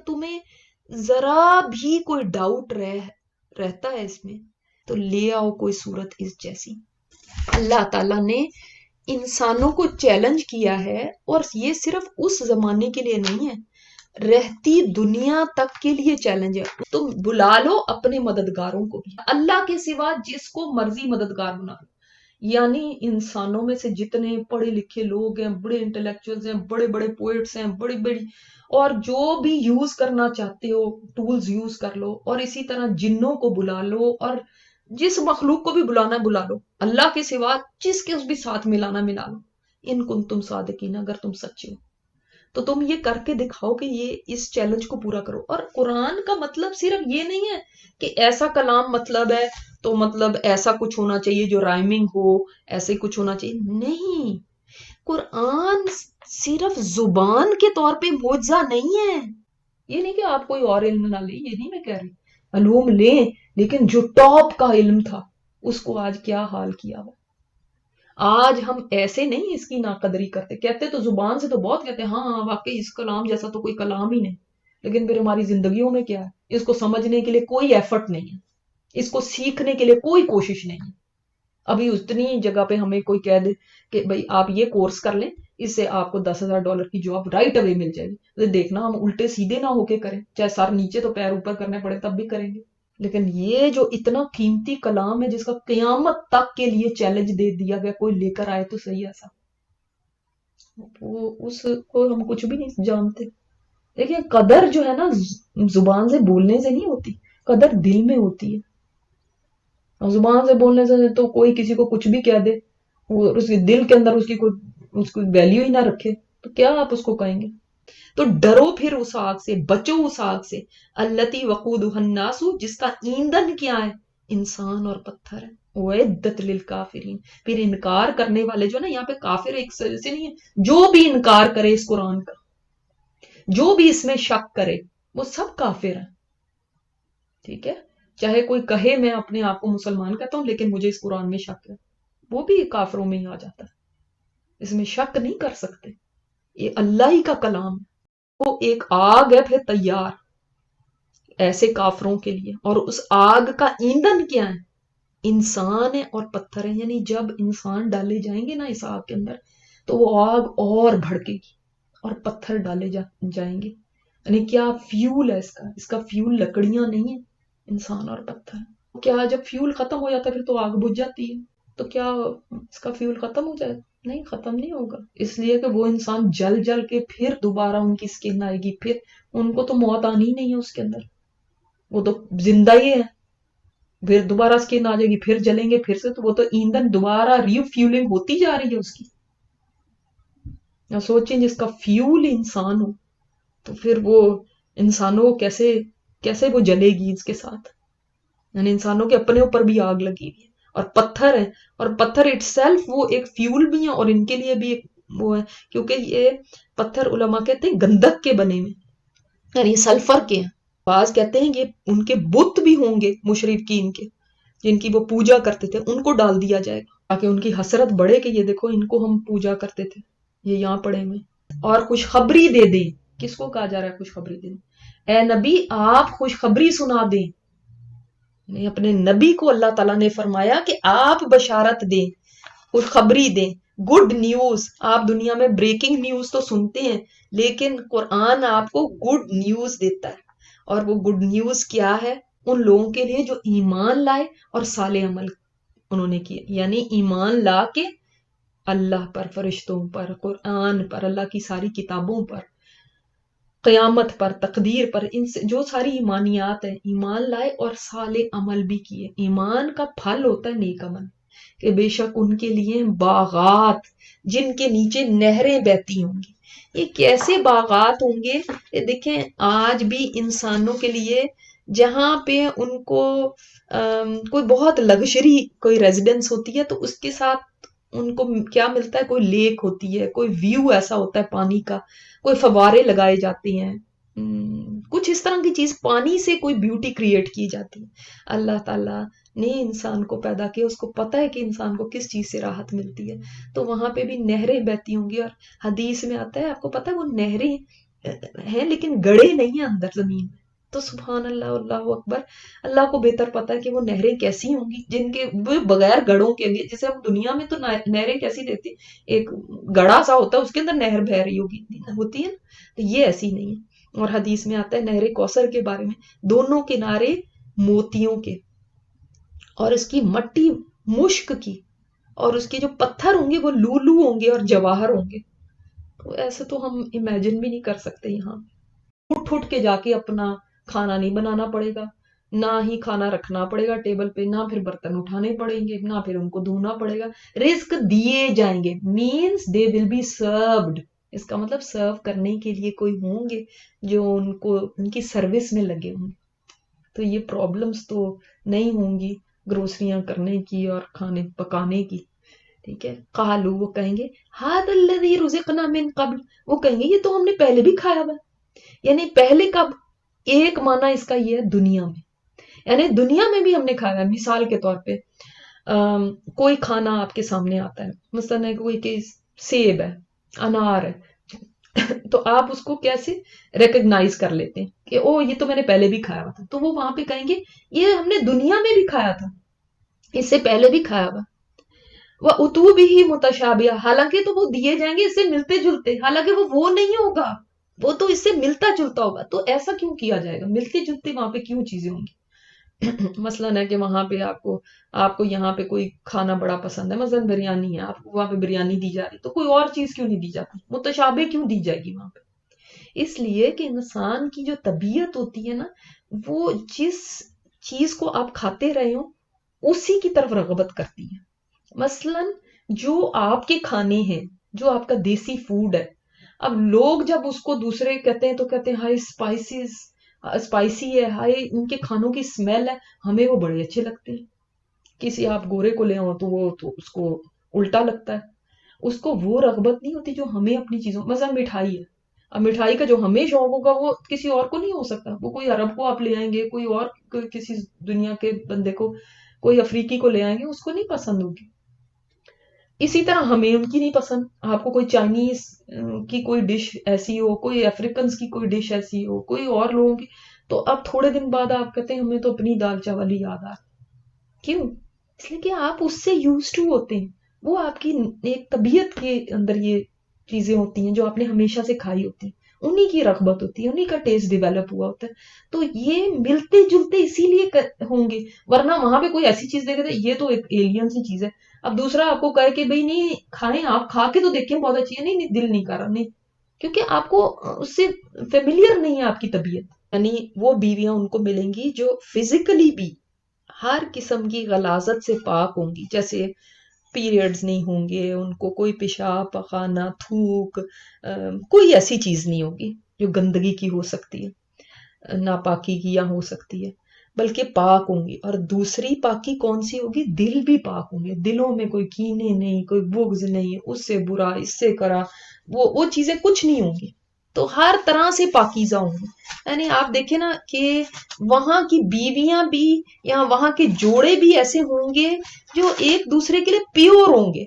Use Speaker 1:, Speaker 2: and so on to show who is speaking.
Speaker 1: تمہیں ذرا بھی کوئی ڈاؤٹ رہتا ہے اس میں تو لے آؤ کوئی صورت اس جیسی. اللہ تعالیٰ نے انسانوں کو چیلنج کیا ہے، اور یہ صرف اس زمانے کے لیے نہیں ہے، رہتی دنیا تک کے لیے چیلنج ہے. تم بلا لو اپنے مددگاروں کو بھی، اللہ کے سوا جس کو مرضی مددگار بنا لو. یعنی انسانوں میں سے جتنے پڑھے لکھے لوگ ہیں، بڑے انٹلیکچوئلز ہیں، بڑے بڑے پوئٹس ہیں، بڑی بڑی، اور جو بھی یوز کرنا چاہتے ہو ٹولز یوز کر لو. اور اسی طرح جنوں کو بلا لو، اور جس مخلوق کو بھی بلانا بلا لو، اللہ کے سوا جس کے اس بھی ساتھ ملانا ملا لو. ان کنتم صادقین، اگر تم سچے ہو تو تم یہ کر کے دکھاؤ کہ یہ اس چیلنج کو پورا کرو. اور قرآن کا مطلب صرف یہ نہیں ہے کہ ایسا کلام مطلب ہے تو مطلب ایسا کچھ ہونا چاہیے جو رائمنگ ہو، ایسے کچھ ہونا چاہیے. نہیں، قرآن صرف زبان کے طور پہ معجزہ نہیں ہے. یہ نہیں کہ آپ کوئی اور علم نہ لیں، یہ نہیں میں کہہ رہی، علوم لیں، لیکن جو ٹاپ کا علم تھا اس کو آج کیا حال کیا ہوا. آج ہم ایسے نہیں اس کی ناقدری کرتے، کہتے تو زبان سے تو بہت کہتے ہیں، ہاں واقعی اس کلام جیسا تو کوئی کلام ہی نہیں، لیکن پھر ہماری زندگیوں میں کیا ہے؟ اس کو سمجھنے کے لیے کوئی ایفرٹ نہیں ہے، اس کو سیکھنے کے لیے کوئی کوشش نہیں ہے. ابھی اتنی جگہ پہ ہمیں کوئی کہہ دے کہ بھائی آپ یہ کورس کر لیں، اس سے آپ کو $10,000 کی جاب رائٹ اوے مل جائے گی، تو دیکھنا ہم الٹے سیدھے نہ ہو کے کریں، چاہے سر نیچے تو پیر اوپر کرنے پڑے تب بھی کریں گے. لیکن یہ جو اتنا قیمتی کلام ہے جس کا قیامت تک کے لیے چیلنج دے دیا گیا، کوئی لے کر آئے تو صحیح ایسا، وہ اس کو ہم کچھ بھی نہیں جانتے. دیکھیں قدر جو ہے نا زبان سے بولنے سے نہیں ہوتی، قدر دل میں ہوتی ہے. زبان سے بولنے سے تو کوئی کسی کو کچھ بھی کہہ دے، اور اس کے دل کے اندر اس کی ویلیو ہی نہ رکھے تو کیا آپ اس کو کہیں گے. تو ڈرو پھر اس آگ سے، بچو اس آگ سے، التی وقودها الناس، جس کا ایندھن کیا ہے؟ انسان اور پتھر ہے. وعدت للکافرین، پھر انکار کرنے والے جو نا، یہاں پہ کافر ایک سے نہیں ہے، جو بھی انکار کرے اس قرآن کا، جو بھی اس میں شک کرے، وہ سب کافر ہیں. ٹھیک ہے، چاہے کوئی کہے میں اپنے آپ کو مسلمان کہتا ہوں لیکن مجھے اس قرآن میں شک ہے، وہ بھی کافروں میں ہی آ جاتا ہے. اس میں شک نہیں کر سکتے، یہ اللہ ہی کا کلام ہے. وہ ایک آگ ہے پھر تیار ایسے کافروں کے لیے، اور اس آگ کا ایندھن کیا ہے؟ انسان ہے اور پتھر ہے. یعنی جب انسان ڈالے جائیں گے نا اس آگ کے اندر تو وہ آگ اور بھڑکے گی اور پتھر ڈالے جائیں گے. یعنی کیا فیول ہے اس کا فیول لکڑیاں نہیں ہیں، انسان اور پتھر. کیا جب فیول ختم ہو جاتا ہے پھر تو آگ بجھ جاتی ہے، تو کیا اس کا فیول ختم ہو جائے؟ نہیں، ختم نہیں ہوگا، اس لیے کہ وہ انسان جل جل کے پھر دوبارہ ان کی سکن آئے گی، پھر ان کو تو موت آنی نہیں ہے اس کے اندر، وہ تو زندہ ہی ہے، پھر دوبارہ سکن آ جائے گی، پھر جلیں گے پھر سے، تو وہ تو ایندھن دوبارہ ری فیولنگ ہوتی جا رہی ہے اس کی. سوچیں جس کا فیول انسان ہو تو پھر وہ انسانوں کو کیسے وہ جلے گی اس کے ساتھ. یعنی انسانوں کے اپنے اوپر بھی آگ لگی ہوئی ہے، اور پتھر ہے، اور پتھر اٹ سیلف وہ ایک فیول بھی ہے، اور ان کے لیے بھی ایک وہ ہے، کیونکہ یہ پتھر علماء کہتے ہیں گندک کے بنے میں، یعنی سلفر کے ہیں. بعض کہتے ہیں یہ ان کے بت بھی ہوں گے مشرکین کے جن کی وہ پوجا کرتے تھے، ان کو ڈال دیا جائے گا تاکہ ان کی حسرت بڑھے کہ یہ دیکھو ان کو ہم پوجا کرتے تھے، یہ یہاں پڑے ہوئے. اور خوشخبری دے دیں. کس کو کہا جا رہا ہے خوشخبری دیں؟ اے نبی آپ خوشخبری سنا دیں. اپنے نبی کو اللہ تعالیٰ نے فرمایا کہ آپ بشارت دیں، خوشخبری دیں، گڈ نیوز. آپ دنیا میں بریکنگ نیوز تو سنتے ہیں، لیکن قرآن آپ کو گڈ نیوز دیتا ہے. اور وہ گڈ نیوز کیا ہے؟ ان لوگوں کے لیے جو ایمان لائے اور صالح عمل انہوں نے کیے. یعنی ایمان لا کے اللہ پر، فرشتوں پر، قرآن پر، اللہ کی ساری کتابوں پر، قیامت پر، تقدیر پر، ان سے جو ساری ایمانیات ہیں، ایمان لائے اور صالح عمل بھی کیے. ایمان کا پھل ہوتا ہے نیک عمل، کہ بے شک ان کے لیے باغات جن کے نیچے نہریں بہتی ہوں گی. یہ کیسے باغات ہوں گے؟ یہ دیکھیں آج بھی انسانوں کے لیے جہاں پہ ان کو کوئی بہت لگژری کوئی ریزیڈنس ہوتی ہے تو اس کے ساتھ ان کو کیا ملتا ہے؟ کوئی لیک ہوتی ہے، کوئی ویو ایسا ہوتا ہے پانی کا، کوئی فوارے لگائے جاتے ہیں، کچھ اس طرح کی چیز، پانی سے کوئی بیوٹی کریٹ کی جاتی ہے. اللہ تعالیٰ نے انسان کو پیدا کیا، اس کو پتا ہے کہ انسان کو کس چیز سے راحت ملتی ہے، تو وہاں پہ بھی نہریں بہتی ہوں گی. اور حدیث میں آتا ہے، آپ کو پتا ہے وہ نہریں ہیں لیکن گڑے نہیں ہیں اندر زمین میں. تو سبحان اللہ, اللہ اکبر, اللہ کو بہتر پتا ہے کہ وہ نہریں کیسی ہوں گی جن کے وہ بغیر گڑوں کے لیے, جیسے ہم دنیا میں تو نہریں کیسی دیتی, ایک گڑا سا ہوتا ہے اس کے اندر نہر بہ رہی ہوتی ہے نا, تو یہ ایسی نہیں ہے. اور حدیث میں آتا ہے نہر کوثر کے بارے میں, دونوں کنارے موتیوں کے, اور اس کی مٹی مشک کی, اور اس کے جو پتھر ہوں گے وہ لولو ہوں گے اور جواہر ہوں گے. تو ایسے تو ہم امیجن بھی نہیں کر سکتے. یہاں اٹھ اٹھ کے جا کے اپنا کھانا نہیں بنانا پڑے گا, نہ ہی کھانا رکھنا پڑے گا ٹیبل پہ, نہ پھر برتن اٹھانے پڑیں گے, نہ پھر ان کو دھونا پڑے گا. رزق دیے جائیں گے, means the will be served. اس کا مطلب سرو کرنے کے لیے کوئی ہوں گے جو ان کی سروس میں لگے ہوں گے. تو یہ پرابلمز تو نہیں ہوں گی گروسریاں کرنے کی اور کھانے پکانے کی. ٹھیک ہے, قالو وہ کہیں گے ھذا الذی رزقنا من قبل, وہ کہیں گے یہ تو ہم نے پہلے بھی کھایا ہوا. یعنی پہلے کب, ایک معنی اس کا یہ ہے دنیا میں, یعنی دنیا میں بھی ہم نے کھایا ہے. مثال کے طور پہ کوئی کھانا آپ کے سامنے آتا ہے, مثلا کوئی سیب ہے, انار ہے, تو آپ اس کو کیسے ریکگنائز کر لیتے ہیں کہ او یہ تو میں نے پہلے بھی کھایا ہوا تھا. تو وہ وہاں پہ کہیں گے یہ ہم نے دنیا میں بھی کھایا تھا, اس سے پہلے بھی کھایا ہوا. وہ اتو بھی ہی متشابہ, حالانکہ تو وہ دیے جائیں گے اس سے ملتے جلتے, حالانکہ وہ نہیں ہوگا, وہ تو اس سے ملتا جلتا ہوگا. تو ایسا کیوں کیا جائے گا, ملتے جلتے وہاں پہ کیوں چیزیں ہوں گی. مثلاً ہے کہ وہاں پہ آپ کو یہاں پہ کوئی کھانا بڑا پسند ہے, مثلاً بریانی ہے, آپ کو وہاں پہ بریانی دی جا رہی, تو کوئی اور چیز کیوں نہیں دی جاتی, متشابہ کیوں دی جائے گی وہاں پہ. اس لیے کہ انسان کی جو طبیعت ہوتی ہے نا, وہ جس چیز کو آپ کھاتے رہے ہو اسی کی طرف رغبت کرتی ہے. مثلاً جو آپ کے کھانے ہیں, جو آپ کا دیسی فوڈ ہے, اب لوگ جب اس کو دوسرے کہتے ہیں تو کہتے ہیں ہائی اسپائسی ہے, ہائی ان کے کھانوں کی اسمیل ہے, ہمیں وہ بڑے اچھے لگتے ہیں. کسی آپ گورے کو لے آؤ تو وہ تو اس کو الٹا لگتا ہے, اس کو وہ رغبت نہیں ہوتی جو ہمیں اپنی چیزوں, مثلا مٹھائی ہے, اب مٹھائی کا جو ہمیں شوق ہوگا وہ کسی اور کو نہیں ہو سکتا. وہ کوئی عرب کو آپ لے آئیں گے, کوئی اور کسی دنیا کے بندے کو, کوئی افریقی کو لے آئیں گے, اس کو نہیں پسند ہوگی. اسی طرح ہمیں ان کی نہیں پسند. آپ کو کوئی چائنیز کی کوئی ڈش ایسی ہو, کوئی افریقنز کی کوئی ڈش ایسی ہو, کوئی اور لوگوں کی, تو اب تھوڑے دن بعد آپ کہتے ہیں ہمیں تو اپنی دال چاول ہی یاد آ. کیوں؟ اس لیے کہ آپ اس سے یوز ٹو ہوتے ہیں, وہ آپ کی ایک طبیعت کے اندر یہ چیزیں ہوتی ہیں جو آپ نے ہمیشہ سے کھائی ہوتی ہیں, انہی کی رغبت ہوتی ہے, انہی کا ٹیسٹ ڈیولپ ہوا ہوتا ہے. تو یہ ملتے جلتے اسی لیے ہوں گے, ورنہ وہاں پہ کوئی ایسی چیز دیکھے تھے یہ تو ایک ایلین سی چیز ہے. اب دوسرا آپ کو کہے کہ بھئی نہیں کھائیں, آپ کھا کے تو دیکھیں بہت اچھی ہے, نہیں دل نہیں کر رہا, نہیں, کیونکہ آپ کو اس سے فیملیئر نہیں ہے آپ کی طبیعت. یعنی وہ بیویاں ان کو ملیں گی جو فزیکلی بھی ہر قسم کی غلاظت سے پاک ہوں گی, جیسے پیریڈز نہیں ہوں گے, ان کو کوئی پیشاب پخانہ تھوک کوئی ایسی چیز نہیں ہوگی جو گندگی کی ہو سکتی ہے, ناپاکی کی یا ہو سکتی ہے, بلکہ پاک ہوں گی. اور دوسری پاکی کون سی ہوگی, دل بھی پاک ہوں گے, دلوں میں کوئی کینے نہیں, کوئی بغض نہیں, اس سے برا اس سے کرا, وہ چیزیں کچھ نہیں ہوں گی. تو ہر طرح سے پاکیزہ ہوں گے. یعنی آپ دیکھیں نا کہ وہاں کی بیویاں بھی یا وہاں کے جوڑے بھی ایسے ہوں گے جو ایک دوسرے کے لیے پیور ہوں گے,